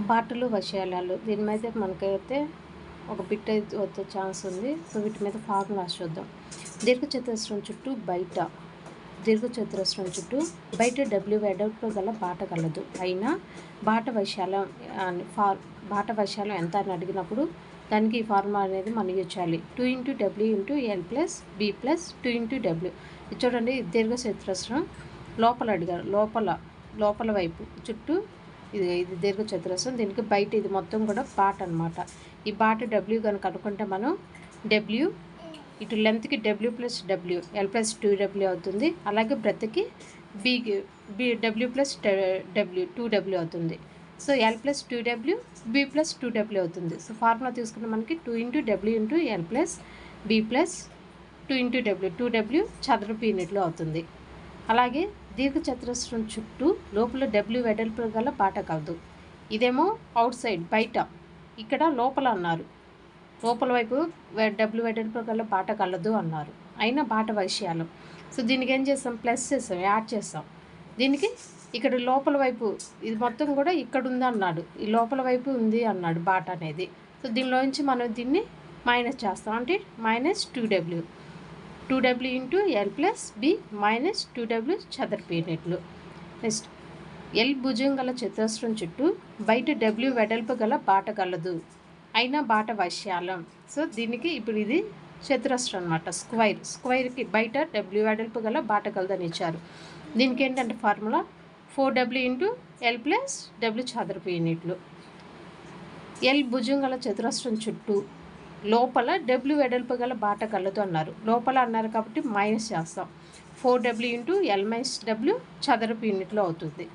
బాటలు వశయాలాలు దీని మీద మనకైతే ఒక బిట్ అయితే వచ్చే ఛాన్స్ ఉంది. సో వీటి మీద ఫార్ములాస్ చూద్దాం. దీర్ఘచతురస్రం చుట్టూ దీర్ఘచతురస్రం చుట్టూ బయట డబ్ల్యూ వెడల్పు గల బాట కలదు. అయినా బాట వైశాల్యం ఎంత అని అడిగినప్పుడు దానికి ఈ ఫార్ములా అనేది మనం యూజ్ చేయాలి. 2x w × l + b + 2 × w. ఇది చూడండి, దీర్ఘచతురస్రం లోపల అడిగారు, లోపల వైపు చుట్టూ ఇది దీర్ఘచతురస్రం, దీనికి బయట ఇది మొత్తం కూడా బాట అనమాట. ఈ బాట డబ్ల్యూ కనుక అనుకుంటే మనం డబ్ల్యూ ఇటు లెంత్కి డబ్ల్యూ + w l + 2w అవుతుంది. అలాగే బ్రెత్కి బి డబ్ల్యూ + w 2w అవుతుంది. So l + 2w b + 2w అవుతుంది. సో ఫార్ములా తీసుకున్న మనకి 2 × w × l + b + 2 × w 2w చదరపు యూనిట్లో అవుతుంది. అలాగే దీర్ఘచతురస్రం చుట్టూ లోపల డబ్ల్యూ వెడల్పు గల బాట కలదు. ఇదేమో అవుట్ సైడ్ బయట, ఇక్కడ లోపల అన్నారు, లోపల వైపు డబ్ల్యూ వెడల్పు గల బాట కలదు అన్నారు. అయినా బాట వైశాల్యం. సో దీనికి ఏం చేస్తాం, ప్లస్ చేస్తాం, యాడ్ చేస్తాం. దీనికి ఇక్కడ లోపల వైపు ఇది మొత్తం కూడా ఇక్కడ ఉంది అన్నాడు, ఈ లోపల వైపు ఉంది అన్నాడు బాట అనేది. సో దీనిలోంచి మనం దీన్ని మైనస్ చేస్తాం, అంటే -2w 2w × l + b - 2w చదరపు యూనిట్లు. నెక్స్ట్ ఎల్ భుజం గల చతురస్రం చుట్టూ బయట డబ్ల్యూ వెడల్పు గల బాట కలదు. అయినా బాట వైశాల్యం. సో దీనికి ఇప్పుడు ఇది చతురస్రం అనమాట, స్క్వైర్కి బయట డబ్ల్యూ వెడల్పు గల బాట కలదని ఇచ్చారు. దీనికి ఏంటంటే ఫార్ములా 4w × l + w చదరపు యూనిట్లు. ఎల్ భుజం గల చతురస్రం చుట్టూ లోపల డబ్ల్యూ వెడల్పు గల బాట కలదు అన్నారు. లోపల అన్నారు కాబట్టి మైనస్ చేస్తాం. 4w × l - w చదరపు యూనిట్లో అవుతుంది.